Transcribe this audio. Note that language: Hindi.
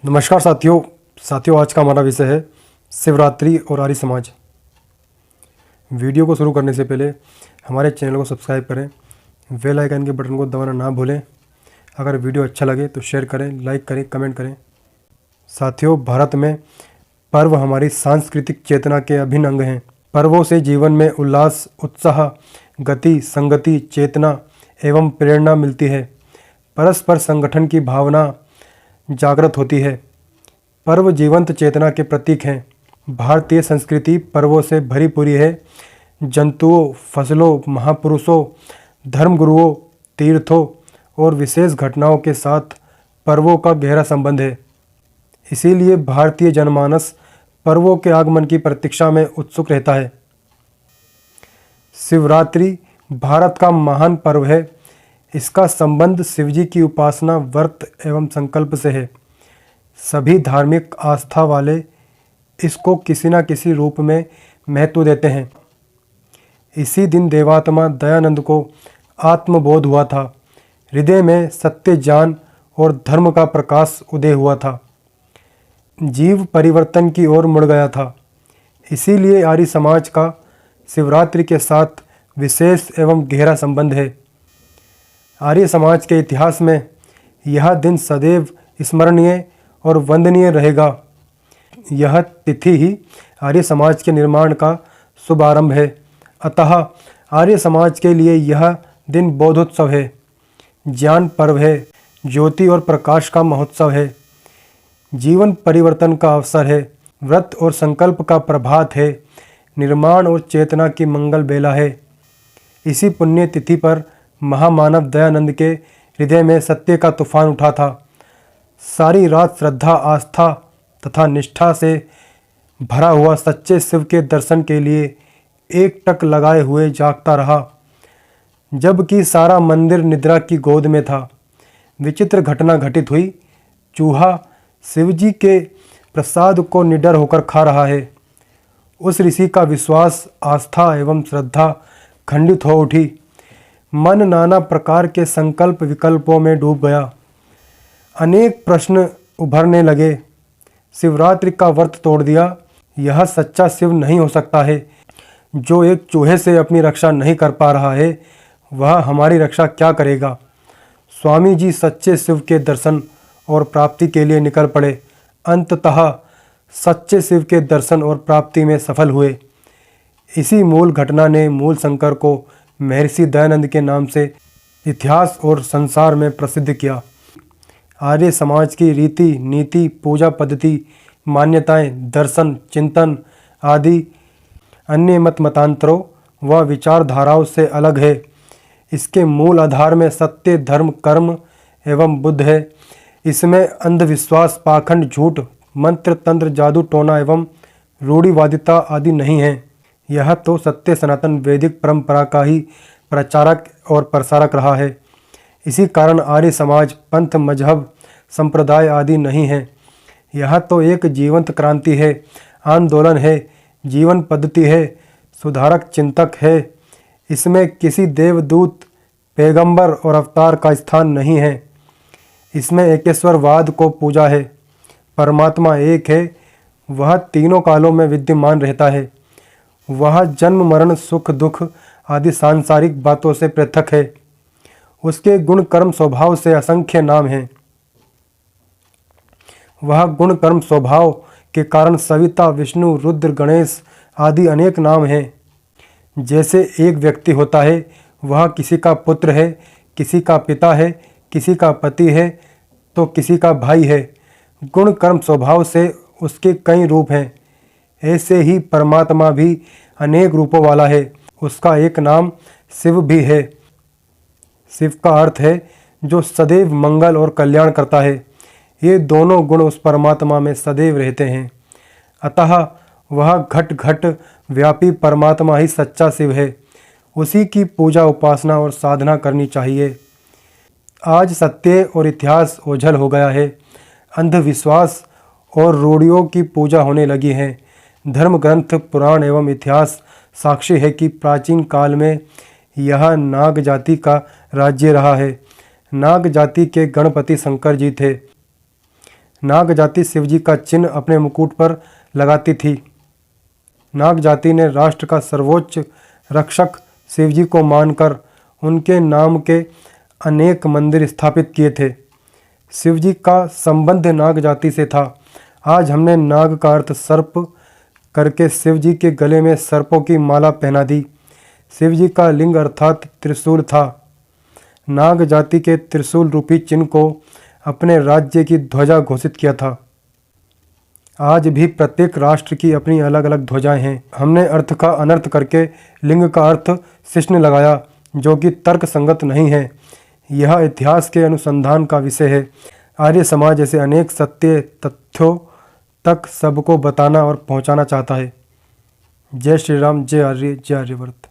नमस्कार साथियों आज का हमारा विषय है शिवरात्रि और आर्य समाज। वीडियो को शुरू करने से पहले हमारे चैनल को सब्सक्राइब करें, बेल आइकन के बटन को दबाना ना भूलें। अगर वीडियो अच्छा लगे तो शेयर करें, लाइक करें, कमेंट करें। साथियों, भारत में पर्व हमारी सांस्कृतिक चेतना के अभिन्न अंग हैं। पर्वों से जीवन में उल्लास, उत्साह, गति, संगति, चेतना एवं प्रेरणा मिलती है। परस्पर संगठन की भावना जागृत होती है। पर्व जीवंत चेतना के प्रतीक हैं। भारतीय संस्कृति पर्वों से भरी पूरी है। जंतुओं, फसलों, महापुरुषों, धर्मगुरुओं, तीर्थों और विशेष घटनाओं के साथ पर्वों का गहरा संबंध है। इसीलिए भारतीय जनमानस पर्वों के आगमन की प्रतीक्षा में उत्सुक रहता है। शिवरात्रि भारत का महान पर्व है। इसका संबंध शिवजी की उपासना, व्रत एवं संकल्प से है। सभी धार्मिक आस्था वाले इसको किसी न किसी रूप में महत्व देते हैं। इसी दिन देवात्मा दयानंद को आत्मबोध हुआ था। हृदय में सत्य ज्ञान और धर्म का प्रकाश उदय हुआ था। जीव परिवर्तन की ओर मुड़ गया था। इसीलिए आर्य समाज का शिवरात्रि के साथ विशेष एवं गहरा संबंध है। आर्य समाज के इतिहास में यह दिन सदैव स्मरणीय और वंदनीय रहेगा। यह तिथि ही आर्य समाज के निर्माण का शुभारंभ है। अतः आर्य समाज के लिए यह दिन बोधोत्सव है, ज्ञान पर्व है, ज्योति और प्रकाश का महोत्सव है, जीवन परिवर्तन का अवसर है, व्रत और संकल्प का प्रभात है, निर्माण और चेतना की मंगल बेला है। इसी पुण्य तिथि पर महामानव दयानंद के हृदय में सत्य का तूफान उठा था। सारी रात श्रद्धा, आस्था तथा निष्ठा से भरा हुआ सच्चे शिव के दर्शन के लिए एकटक लगाए हुए जागता रहा, जबकि सारा मंदिर निद्रा की गोद में था। विचित्र घटना घटित हुई। चूहा शिवजी के प्रसाद को निडर होकर खा रहा है। उस ऋषि का विश्वास, आस्था एवं श्रद्धा खंडित हो उठी। मन नाना प्रकार के संकल्प विकल्पों में डूब गया। अनेक प्रश्न उभरने लगे। शिवरात्रि का व्रत तोड़ दिया। यह सच्चा शिव नहीं हो सकता है। जो एक चूहे से अपनी रक्षा नहीं कर पा रहा है, वह हमारी रक्षा क्या करेगा। स्वामी जी सच्चे शिव के दर्शन और प्राप्ति के लिए निकल पड़े। अंततः सच्चे शिव के दर्शन और प्राप्ति में सफल हुए। इसी मूल घटना ने मूल शंकर को महर्षि दयानंद के नाम से इतिहास और संसार में प्रसिद्ध किया। आर्य समाज की रीति, नीति, पूजा पद्धति, मान्यताएं, दर्शन, चिंतन आदि अन्य मतांतरों व विचारधाराओं से अलग है। इसके मूल आधार में सत्य, धर्म, कर्म एवं बुद्ध है। इसमें अंधविश्वास, पाखंड, झूठ, मंत्र, तंत्र, जादू टोना एवं रूढ़िवादिता आदि नहीं है। यह तो सत्य सनातन वैदिक परंपरा का ही प्रचारक और प्रसारक रहा है। इसी कारण आर्य समाज पंथ, मजहब, संप्रदाय आदि नहीं है। यह तो एक जीवंत क्रांति है, आंदोलन है, जीवन पद्धति है, सुधारक चिंतक है। इसमें किसी देवदूत, पैगंबर और अवतार का स्थान नहीं है। इसमें एकेश्वरवाद को पूजा है। परमात्मा एक है। वह तीनों कालों में विद्यमान रहता है। वह जन्म, मरण, सुख, दुख आदि सांसारिक बातों से पृथक है। उसके गुण, कर्म, स्वभाव से असंख्य नाम हैं। वह गुण, कर्म, स्वभाव के कारण सविता, विष्णु, रुद्र, गणेश आदि अनेक नाम हैं। जैसे एक व्यक्ति होता है, वह किसी का पुत्र है, किसी का पिता है, किसी का पति है तो किसी का भाई है। गुण, कर्म, स्वभाव से उसके कई रूप हैं। ऐसे ही परमात्मा भी अनेक रूपों वाला है। उसका एक नाम शिव भी है। शिव का अर्थ है जो सदैव मंगल और कल्याण करता है। ये दोनों गुण उस परमात्मा में सदैव रहते हैं। अतः वह घट घट व्यापी परमात्मा ही सच्चा शिव है। उसी की पूजा, उपासना और साधना करनी चाहिए। आज सत्य और इतिहास ओझल हो गया है। अंधविश्वास और रूढ़ियों की पूजा होने लगी है। धर्म ग्रंथ, पुराण एवं इतिहास साक्षी है कि प्राचीन काल में यह नाग जाति का राज्य रहा है। नाग जाति के गणपति शंकर जी थे। नाग जाति शिवजी का चिन्ह अपने मुकुट पर लगाती थी। नाग जाति ने राष्ट्र का सर्वोच्च रक्षक शिवजी को मानकर उनके नाम के अनेक मंदिर स्थापित किए थे। शिवजी का संबंध नाग जाति से था। आज हमने नाग का अर्थ सर्प करके शिवजी के गले में सर्पों की माला पहना दी। शिवजी का लिंग अर्थात त्रिशूल था। नाग जाति के त्रिशूल रूपी चिन्ह को अपने राज्य की ध्वजा घोषित किया था। आज भी प्रत्येक राष्ट्र की अपनी अलग अलग ध्वजाएं हैं। हमने अर्थ का अनर्थ करके लिंग का अर्थ शिश्न लगाया, जो कि तर्क संगत नहीं है। यह इतिहास के अनुसंधान का विषय है। आर्य समाज ऐसे अनेक सत्य तथ्यों तक सबको बताना और पहुंचाना चाहता है। जय श्री राम, जय आर्य, जय आर्यवर्त।